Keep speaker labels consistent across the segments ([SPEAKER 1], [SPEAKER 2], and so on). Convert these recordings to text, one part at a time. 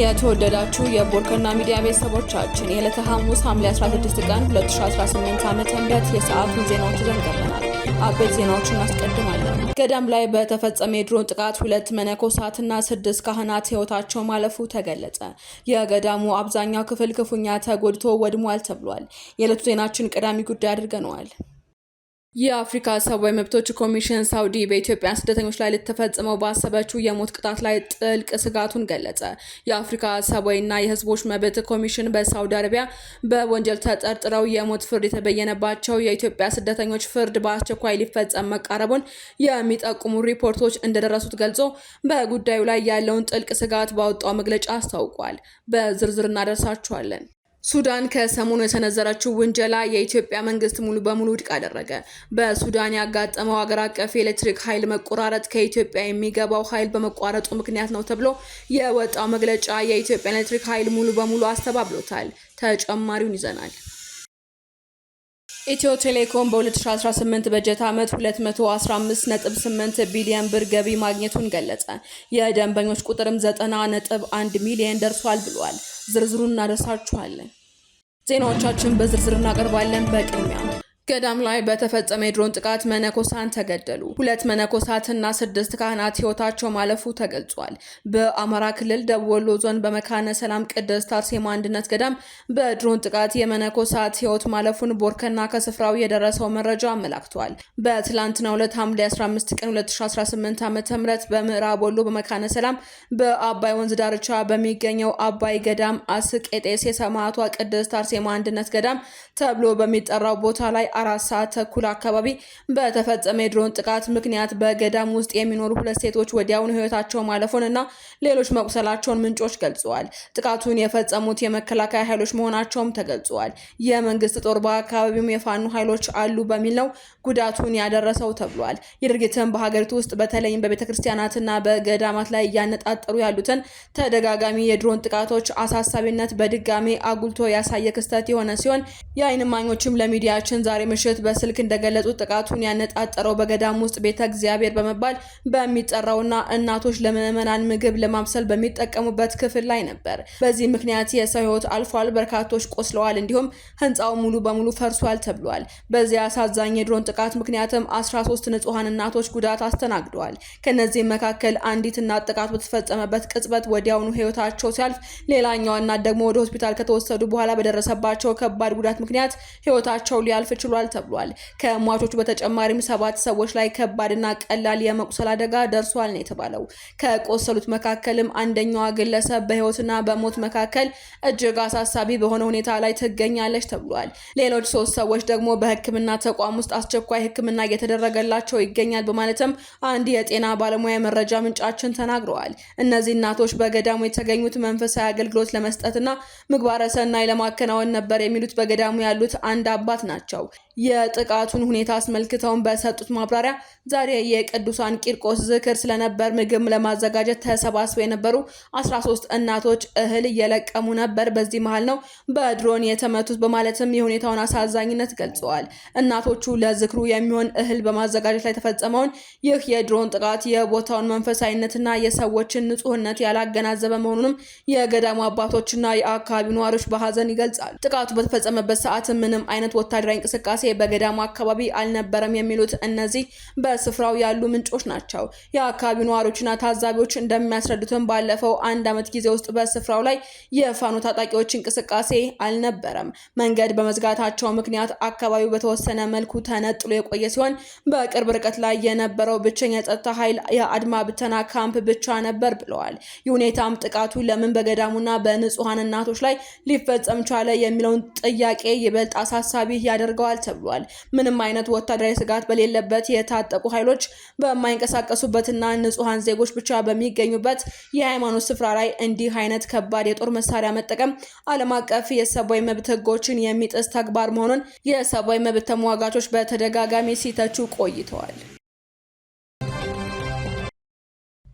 [SPEAKER 1] የተወደዳችሁ የቦርከና ሚዲያ ቤተሰቦቻችን የዕለተ ሐሙስ ሐምሌ 16 ቀን 2018 ዓ.ም የሰዓቱን ዜናዎች ይዘን ቀርበናል። አበይት ዜናዎችን እናስቀድማለን። ገዳም ላይ በተፈጸመ የድሮን ጥቃት 2 መነኮሳትና 6 ካህናት ሕይወታቸው ማለፉ ተገለጸ። የገዳሙ አብዛኛው ክፍል ክፉኛ ተጎድቶ ወድሟል ተብሏል። የዕለቱ ዜናችን ቀዳሚ ጉዳይ አድርገነዋል። የአፍሪካ ሰብአዊ መብቶች ኮሚሽን ሳውዲ በኢትዮጵያ ስደተኞች ላይ ልትፈጽመው ባሰበችው የሞት ቅጣት ላይ ጥልቅ ስጋቱን ገለጸ። የአፍሪካ ሰብአዊና የሕዝቦች መብት ኮሚሽን በሳውዲ አረቢያ በወንጀል ተጠርጥረው የሞት ፍርድ የተበየነባቸው የኢትዮጵያ ስደተኞች ፍርድ በአስቸኳይ ሊፈጸም መቃረቡን የሚጠቁሙ ሪፖርቶች እንደደረሱት ገልጾ በጉዳዩ ላይ ያለውን ጥልቅ ስጋት ባወጣው መግለጫ አስታውቋል። በዝርዝር እናደርሳችኋለን። ሱዳን ከሰሞኑ የሰነዘረችው ውንጀላ የኢትዮጵያ መንግስት ሙሉ በሙሉ ውድቅ አደረገ። በሱዳን ያጋጠመው ሀገር አቀፍ የኤሌክትሪክ ኃይል መቆራረጥ ከኢትዮጵያ የሚገባው ኃይል በመቋረጡ ምክንያት ነው ተብሎ የወጣው መግለጫ የኢትዮጵያ ኤሌክትሪክ ኃይል ሙሉ በሙሉ አስተባብሎታል። ተጨማሪውን ይዘናል። ኢትዮ ቴሌኮም በ2018 በጀት ዓመት 215.8 ቢሊዮን ብር ገቢ ማግኘቱን ገለጸ። የደንበኞች ቁጥርም 90.1 ሚሊዮን ደርሷል ብሏል። ዝርዝሩን እናደርሳችኋለን። ዜናዎቻችን በዝርዝር እናቀርባለን። በቅድሚያ ገዳም ላይ በተፈጸመ የድሮን ጥቃት መነኮሳት ተገደሉ። 2 መነኮሳትና 6 ካህናት ሕይወታቸው ማለፉ ተገልጿል። በአማራ ክልል ደቡብ ወሎ ዞን በመካነ ሰላም ቅድስት አርሴማ አንድነት ገዳም በድሮን ጥቃት የመነኮሳት ሕይወት ማለፉን ቦርከና ከስፍራው የደረሰው መረጃ አመላክቷል። በትላንትናው ዕለት ሐምሌ 15 ቀን 2018 ዓ.ም በምዕራብ ወሎ በመካነ ሰላም በአባይ ወንዝ ዳርቻ በሚገኘው አባይ ገዳም አስቄጤስ የሰማዕቷ ቅድስት አርሴማ አንድነት ገዳም ተብሎ በሚጠራው ቦታ ላይ 4 ሰዓት ተኩል አካባቢ በተፈጸመ የድሮን ጥቃት ምክንያት በገዳም ውስጥ የሚኖሩ 2 ሴቶች ወዲያውኑ ሕይወታቸው ማለፉንና ሌሎች መቁሰላቸውን ምንጮች ገልጸዋል። ጥቃቱን የፈጸሙት የመከላከያ ኃይሎች መሆናቸውም ተገልጿል። የመንግስት ጦር በአካባቢውም የፋኑ ኃይሎች አሉ በሚል ነው ጉዳቱን ያደረሰው ተብሏል። የድርጊትን በሀገሪቱ ውስጥ በተለይም በቤተክርስቲያናትና በገዳማት ላይ እያነጣጠሩ ያሉትን ተደጋጋሚ የድሮን ጥቃቶች አሳሳቢነት በድጋሚ አጉልቶ ያሳየ ክስተት የሆነ ሲሆን የዓይን እማኞችም ለሚዲያችን ዛሬ ምሽት በስልክ እንደገለጹት ጥቃቱን ያነጣጠረው በገዳም ውስጥ ቤተ እግዚአብሔር በመባል በሚጠራውና እናቶች ለምዕመናን ምግብ ለማብሰል በሚጠቀሙበት ክፍል ላይ ነበር። በዚህ ምክንያት የሰው ሕይወት አልፏል፣ በርካቶች ቆስለዋል፣ እንዲሁም ህንፃው ሙሉ በሙሉ ፈርሷል ተብሏል። በዚህ አሳዛኝ የድሮን ጥቃት ምክንያትም 13 ንጹሃን እናቶች ጉዳት አስተናግደዋል። ከነዚህም መካከል አንዲት እናት ጥቃት በተፈጸመበት ቅጽበት ወዲያውኑ ሕይወታቸው ሲያልፍ፣ ሌላኛዋ እናት ደግሞ ወደ ሆስፒታል ከተወሰዱ በኋላ በደረሰባቸው ከባድ ጉዳት ምክንያት ሕይወታቸው ሊያልፍ ችሏል ተብሏል። ከሟቾቹ በተጨማሪም 7 ሰዎች ላይ ከባድና ቀላል የመቁሰል አደጋ ደርሷል ነው የተባለው። ከቆሰሉት መካከልም አንደኛዋ ግለሰብ በህይወትና በሞት መካከል እጅግ አሳሳቢ በሆነ ሁኔታ ላይ ትገኛለች ተብሏል። ሌሎች 3 ሰዎች ደግሞ በሕክምና ተቋም ውስጥ አስቸኳይ ሕክምና እየተደረገላቸው ይገኛል በማለትም አንድ የጤና ባለሙያ መረጃ ምንጫችን ተናግረዋል። እነዚህ እናቶች በገዳሙ የተገኙት መንፈሳዊ አገልግሎት ለመስጠትና ምግባረ ሰናይ ለማከናወን ነበር የሚሉት በገዳሙ ያሉት አንድ አባት ናቸው። የጥቃቱን ሁኔታ አስመልክተውን በሰጡት ማብራሪያ ዛሬ የቅዱሳን ቂርቆስ ዝክር ስለነበር ምግብ ለማዘጋጀት ተሰባስበው የነበሩ 13 እናቶች እህል እየለቀሙ ነበር። በዚህ መሃል ነው በድሮን የተመቱት በማለትም የሁኔታውን አሳዛኝነት ገልጸዋል። እናቶቹ ለዝክሩ የሚሆን እህል በማዘጋጀት ላይ የተፈጸመውን ይህ የድሮን ጥቃት የቦታውን መንፈሳዊነትና የሰዎችን ንጹህነት ያላገናዘበ መሆኑንም የገዳሙ አባቶችና የአካባቢው ነዋሪዎች በሀዘን ይገልጻሉ። ጥቃቱ በተፈጸመበት ሰዓት ምንም አይነት ወታደራዊ እንቅስቃሴ በገዳሙ አካባቢ አልነበረም የሚሉት እነዚህ በስፍራው ያሉ ምንጮች ናቸው። የአካባቢው ነዋሪዎችና ታዛቢዎች እንደሚያስረዱትም ባለፈው 1 ዓመት ጊዜ ውስጥ በስፍራው ላይ የፋኖ ታጣቂዎች እንቅስቃሴ አልነበረም። መንገድ በመዝጋታቸው ምክንያት አካባቢው በተወሰነ መልኩ ተነጥሎ የቆየ ሲሆን በቅርብ ርቀት ላይ የነበረው ብቸኛ የጸጥታ ኃይል የአድማ ብተና ካምፕ ብቻ ነበር ብለዋል። ይህ ሁኔታም ጥቃቱ ለምን በገዳሙና በንጹሃን እናቶች ላይ ሊፈጸም ቻለ የሚለውን ጥያቄ ይበልጥ አሳሳቢ ያደርገዋል ተብሏል። ምንም አይነት ወታደራዊ ስጋት በሌለበት የታጠቁ ኃይሎች በማይንቀሳቀሱበትና ንጹሃን ዜጎች ብቻ በሚገኙበት የሃይማኖት ስፍራ ላይ እንዲህ አይነት ከባድ የጦር መሳሪያ መጠቀም ዓለም አቀፍ የሰብአዊ መብት ሕጎችን የሚጥስ ተግባር መሆኑን የሰብአዊ መብት ተሟጋቾች በተደጋጋሚ ሲተቹ ቆይተዋል።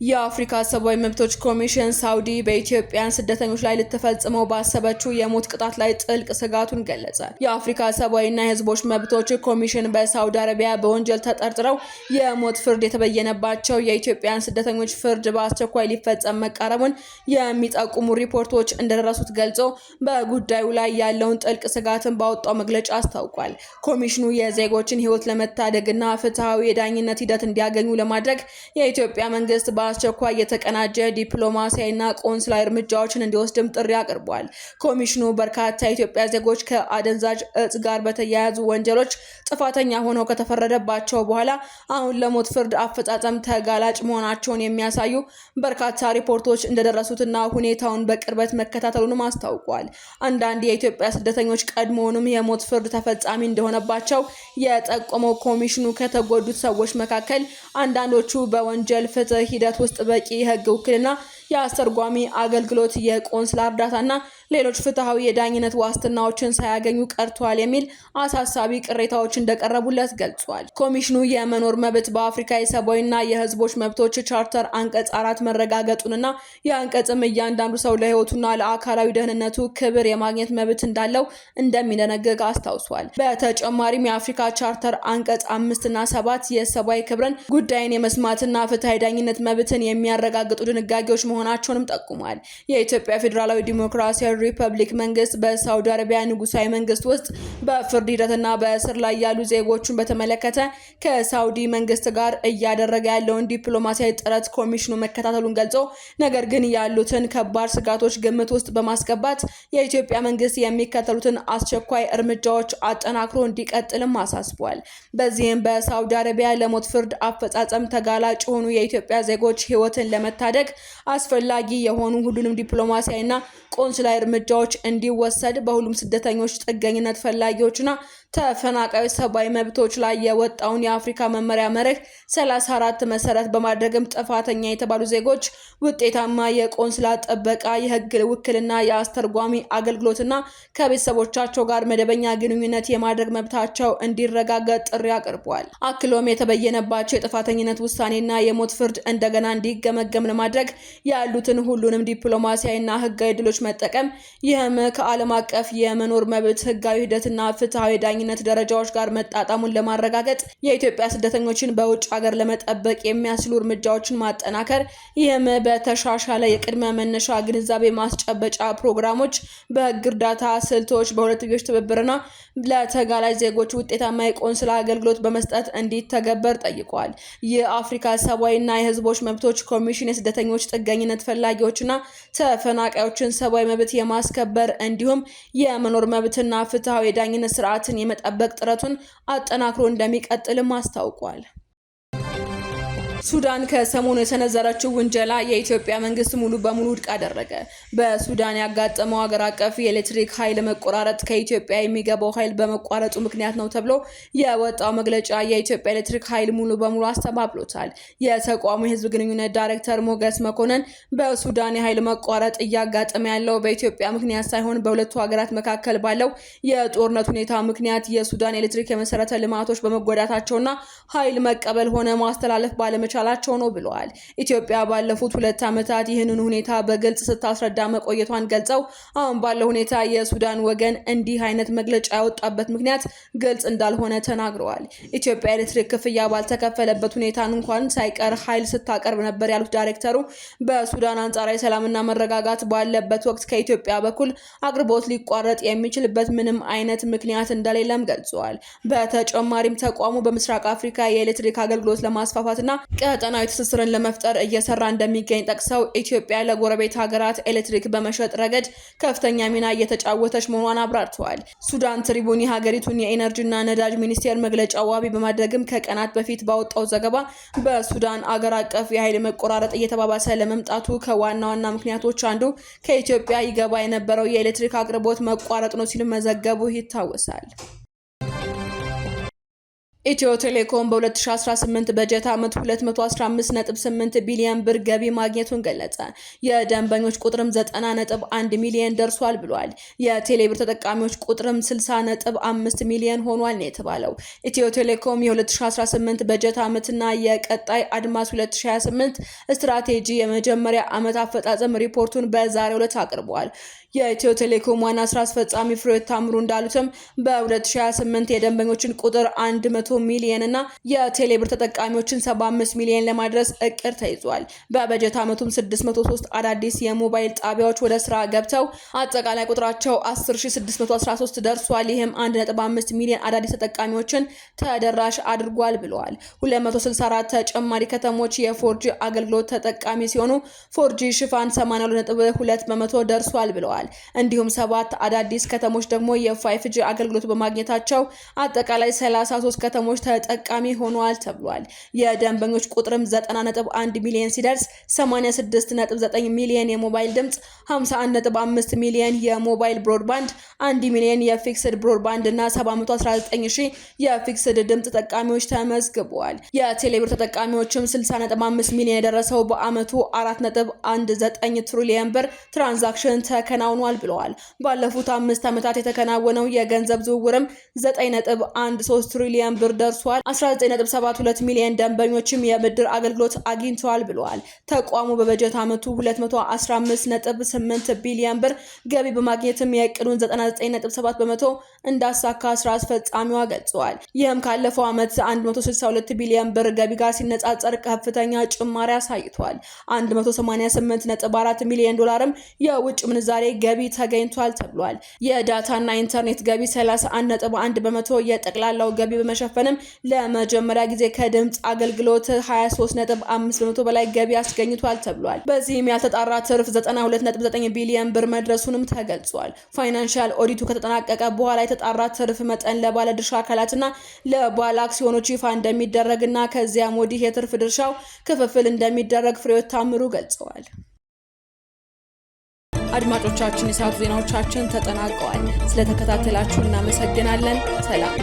[SPEAKER 1] የአፍሪካ ሰብአዊ መብቶች ኮሚሽን ሳውዲ በኢትዮጵያን ስደተኞች ላይ ልትፈጽመው ባሰበችው የሞት ቅጣት ላይ ጥልቅ ስጋቱን ገለጸ። የአፍሪካ ሰብአዊና የሕዝቦች መብቶች ኮሚሽን በሳውዲ አረቢያ በወንጀል ተጠርጥረው የሞት ፍርድ የተበየነባቸው የኢትዮጵያን ስደተኞች ፍርድ በአስቸኳይ ሊፈጸም መቃረቡን የሚጠቁሙ ሪፖርቶች እንደደረሱት ገልጾ በጉዳዩ ላይ ያለውን ጥልቅ ስጋትን ባወጣው መግለጫ አስታውቋል። ኮሚሽኑ የዜጎችን ሕይወት ለመታደግና ፍትሐዊ የዳኝነት ሂደት እንዲያገኙ ለማድረግ የኢትዮጵያ መንግስት አስቸኳይ የተቀናጀ ዲፕሎማሲያዊና ቆንስላዊ እርምጃዎችን እንዲወስድም ጥሪ አቅርቧል። ኮሚሽኑ በርካታ የኢትዮጵያ ዜጎች ከአደንዛዥ እጽ ጋር በተያያዙ ወንጀሎች ጥፋተኛ ሆነው ከተፈረደባቸው በኋላ አሁን ለሞት ፍርድ አፈጻጸም ተጋላጭ መሆናቸውን የሚያሳዩ በርካታ ሪፖርቶች እንደደረሱትና ሁኔታውን በቅርበት መከታተሉንም አስታውቋል። አንዳንድ የኢትዮጵያ ስደተኞች ቀድሞውንም የሞት ፍርድ ተፈጻሚ እንደሆነባቸው የጠቆመው ኮሚሽኑ ከተጎዱት ሰዎች መካከል አንዳንዶቹ በወንጀል ፍትህ ሂደት ውስጥ በቂ የህግ ውክልና፣ የአስተርጓሚ አገልግሎት፣ የቆንስላ እርዳታና ሌሎች ፍትሃዊ የዳኝነት ዋስትናዎችን ሳያገኙ ቀርቷል የሚል አሳሳቢ ቅሬታዎች እንደቀረቡለት ገልጿል። ኮሚሽኑ የመኖር መብት በአፍሪካ የሰብአዊና የህዝቦች መብቶች ቻርተር አንቀጽ 4 መረጋገጡንና የአንቀጽም እያንዳንዱ ሰው ለህይወቱና ለአካላዊ ደህንነቱ ክብር የማግኘት መብት እንዳለው እንደሚደነግግ አስታውሷል። በተጨማሪም የአፍሪካ ቻርተር አንቀጽ 5 እና 7 የሰብአዊ ክብርን፣ ጉዳይን የመስማትና ፍትሃዊ ዳኝነት መብትን የሚያረጋግጡ ድንጋጌዎች መሆናቸውንም ጠቁሟል። የኢትዮጵያ ፌዴራላዊ ዲሞክራሲያዊ ሪፐብሊክ መንግስት በሳውዲ አረቢያ ንጉሳዊ መንግስት ውስጥ በፍርድ ሂደትና በእስር ላይ ያሉ ዜጎችን በተመለከተ ከሳውዲ መንግስት ጋር እያደረገ ያለውን ዲፕሎማሲያዊ ጥረት ኮሚሽኑ መከታተሉን ገልጾ ነገር ግን ያሉትን ከባድ ስጋቶች ግምት ውስጥ በማስገባት የኢትዮጵያ መንግስት የሚከተሉትን አስቸኳይ እርምጃዎች አጠናክሮ እንዲቀጥልም አሳስቧል። በዚህም በሳውዲ አረቢያ ለሞት ፍርድ አፈጻጸም ተጋላጭ የሆኑ የኢትዮጵያ ዜጎች ህይወትን ለመታደግ አስፈላጊ የሆኑ ሁሉንም ዲፕሎማሲያዊና ቆንስላዊ እርምጃዎች እንዲወሰድ በሁሉም ስደተኞች፣ ጥገኝነት ፈላጊዎችና ተፈናቃዮች ሰብአዊ መብቶች ላይ የወጣውን የአፍሪካ መመሪያ መርህ 34 መሰረት በማድረግም ጥፋተኛ የተባሉ ዜጎች ውጤታማ የቆንስላ ጥበቃ፣ የህግ ውክልና፣ የአስተርጓሚ አገልግሎትና ከቤተሰቦቻቸው ጋር መደበኛ ግንኙነት የማድረግ መብታቸው እንዲረጋገጥ ጥሪ አቅርቧል። አክሎም የተበየነባቸው የጥፋተኝነት ውሳኔና የሞት ፍርድ እንደገና እንዲገመገም ለማድረግ ያሉትን ሁሉንም ዲፕሎማሲያዊና ህጋዊ ድሎች መጠቀም፣ ይህም ከዓለም አቀፍ የመኖር መብት ህጋዊ ሂደትና ፍትሃዊ ዳኝነት ደረጃዎች ጋር መጣጣሙን ለማረጋገጥ የኢትዮጵያ ስደተኞችን በውጭ ሀገር ለመጠበቅ የሚያስችሉ እርምጃዎችን ማጠናከር፣ ይህም በተሻሻለ የቅድመ መነሻ ግንዛቤ ማስጨበጫ ፕሮግራሞች፣ በህግ እርዳታ ስልቶች፣ በሁለትዮሽ ትብብርና ለተጋላጭ ዜጎች ውጤታማ የቆንስላ አገልግሎት በመስጠት እንዲተገበር ጠይቋል። የአፍሪካ ሰብአዊና የህዝቦች መብቶች ኮሚሽን የስደተኞች፣ ጥገኝነት ፈላጊዎችና ተፈናቃዮችን ሰብአዊ መብት የማስከበር እንዲሁም የመኖር መብትና ፍትሃዊ የዳኝነት ስርዓትን የመጠበቅ ጥረቱን አጠናክሮ እንደሚቀጥልም አስታውቋል። ሱዳን ከሰሞኑ የሰነዘረችው ውንጀላ የኢትዮጵያ መንግስት ሙሉ በሙሉ ውድቅ አደረገ። በሱዳን ያጋጠመው ሀገር አቀፍ የኤሌክትሪክ ኃይል መቆራረጥ ከኢትዮጵያ የሚገባው ኃይል በመቋረጡ ምክንያት ነው ተብሎ የወጣው መግለጫ የኢትዮጵያ ኤሌክትሪክ ኃይል ሙሉ በሙሉ አስተባብሎታል። የተቋሙ የህዝብ ግንኙነት ዳይሬክተር ሞገስ መኮንን በሱዳን የኃይል መቋረጥ እያጋጠመ ያለው በኢትዮጵያ ምክንያት ሳይሆን በሁለቱ ሀገራት መካከል ባለው የጦርነት ሁኔታ ምክንያት የሱዳን ኤሌክትሪክ የመሰረተ ልማቶች በመጎዳታቸውና ኃይል መቀበል ሆነ ማስተላለፍ ባለመቻላቸው ነው ብለዋል። ኢትዮጵያ ባለፉት 2 ዓመታት ይህንን ሁኔታ በግልጽ ስታስረዳ መቆየቷን ገልጸው አሁን ባለው ሁኔታ የሱዳን ወገን እንዲህ አይነት መግለጫ ያወጣበት ምክንያት ግልጽ እንዳልሆነ ተናግረዋል። ኢትዮጵያ ኤሌክትሪክ ክፍያ ባልተከፈለበት ሁኔታ እንኳን ሳይቀር ኃይል ስታቀርብ ነበር ያሉት ዳይሬክተሩ በሱዳን አንጻራዊ ሰላምና መረጋጋት ባለበት ወቅት ከኢትዮጵያ በኩል አቅርቦት ሊቋረጥ የሚችልበት ምንም አይነት ምክንያት እንደሌለም ገልጸዋል። በተጨማሪም ተቋሙ በምስራቅ አፍሪካ የኤሌክትሪክ አገልግሎት ለማስፋፋትና ቀጠናዊ ትስስርን ለመፍጠር እየሰራ እንደሚገኝ ጠቅሰው ኢትዮጵያ ለጎረቤት ሀገራት ኤሌክትሪክ በመሸጥ ረገድ ከፍተኛ ሚና እየተጫወተች መሆኗን አብራርተዋል። ሱዳን ትሪቡን የሀገሪቱን የኢነርጂና ነዳጅ ሚኒስቴር መግለጫ ዋቢ በማድረግም ከቀናት በፊት ባወጣው ዘገባ በሱዳን አገር አቀፍ የኃይል መቆራረጥ እየተባባሰ ለመምጣቱ ከዋና ዋና ምክንያቶች አንዱ ከኢትዮጵያ ይገባ የነበረው የኤሌክትሪክ አቅርቦት መቋረጥ ነው ሲል መዘገቡ ይታወሳል። ኢትዮ ቴሌኮም በ2018 በጀት ዓመት 215.8 ቢሊዮን ብር ገቢ ማግኘቱን ገለጸ። የደንበኞች ቁጥርም 90.1 ሚሊዮን ደርሷል ብሏል። የቴሌብር ተጠቃሚዎች ቁጥርም 60.5 ሚሊዮን ሆኗል ነው የተባለው። ኢትዮ ቴሌኮም የ2018 በጀት ዓመትና የቀጣይ አድማስ 2028 ስትራቴጂ የመጀመሪያ ዓመት አፈጻጸም ሪፖርቱን በዛሬው ዕለት አቅርበዋል። የኢትዮ ቴሌኮም ዋና ስራ አስፈጻሚ ፍሬሕይወት ታምሩ እንዳሉትም በ2028 የደንበኞችን ቁጥር 100 ሚሊዮን እና የቴሌብር ተጠቃሚዎችን 75 ሚሊዮን ለማድረስ እቅድ ተይዟል። በበጀት ዓመቱም 603 አዳዲስ የሞባይል ጣቢያዎች ወደ ስራ ገብተው አጠቃላይ ቁጥራቸው 10613 ደርሷል። ይህም 1.5 ሚሊዮን አዳዲስ ተጠቃሚዎችን ተደራሽ አድርጓል ብለዋል። 264 ተጨማሪ ከተሞች የፎርጂ አገልግሎት ተጠቃሚ ሲሆኑ ፎርጂ ሽፋን 82.2 በመቶ ደርሷል ብለዋል። እንዲሁም 7 አዳዲስ ከተሞች ደግሞ የ5G አገልግሎት በማግኘታቸው አጠቃላይ 33 ከተሞች ተጠቃሚ ሆነዋል ተብሏል። የደንበኞች ቁጥርም 90.1 ሚሊዮን ሲደርስ 86.9 ሚሊዮን የሞባይል ድምጽ፣ 51.5 ሚሊዮን የሞባይል ብሮድባንድ፣ 1 ሚሊዮን የፊክስድ ብሮድባንድ እና 719,000 የፊክስድ ድምጽ ተጠቃሚዎች ተመዝግበዋል። የቴሌብር ተጠቃሚዎችም 60.5 ሚሊዮን የደረሰው በአመቱ 4.19 ትሪሊዮን ብር ትራንዛክሽን ተከናውኗል ብለዋል። ባለፉት 5 ዓመታት የተከናወነው የገንዘብ ዝውውርም 9.13 ትሪሊዮን ብር ደርሷል። 19.72 ሚሊዮን ደንበኞችም የብድር አገልግሎት አግኝተዋል ብለዋል። ተቋሙ በበጀት ዓመቱ 215.8 ቢሊዮን ብር ገቢ በማግኘትም የእቅዱን 99.7 በመቶ እንዳሳካ ስራ አስፈጻሚዋ ገልጸዋል። ይህም ካለፈው ዓመት 162 ቢሊዮን ብር ገቢ ጋር ሲነጻጸር ከፍተኛ ጭማሪ አሳይቷል። 188.4 ሚሊዮን ዶላርም የውጭ ምንዛሬ ገቢ ተገኝቷል ተብሏል። የዳታና ኢንተርኔት ገቢ 31.1 በመቶ የጠቅላላው ገቢ በመሸፈንም ለመጀመሪያ ጊዜ ከድምጽ አገልግሎት 23.5 በመቶ በላይ ገቢ አስገኝቷል ተብሏል። በዚህም ያልተጣራ ትርፍ 92.9 ቢሊዮን ብር መድረሱንም ተገልጿል። ፋይናንሻል ኦዲቱ ከተጠናቀቀ በኋላ የተጣራ ትርፍ መጠን ለባለድርሻ አካላትና ለባለ አክሲዮኖች ይፋ እንደሚደረግና ከዚያም ወዲህ የትርፍ ድርሻው ክፍፍል እንደሚደረግ ፍሬሕይወት ታምሩ ገልጸዋል። አድማጮቻችን፣ የሰዓቱ ዜናዎቻችን ተጠናቀዋል። ስለተከታተላችሁ እናመሰግናለን። ሰላም።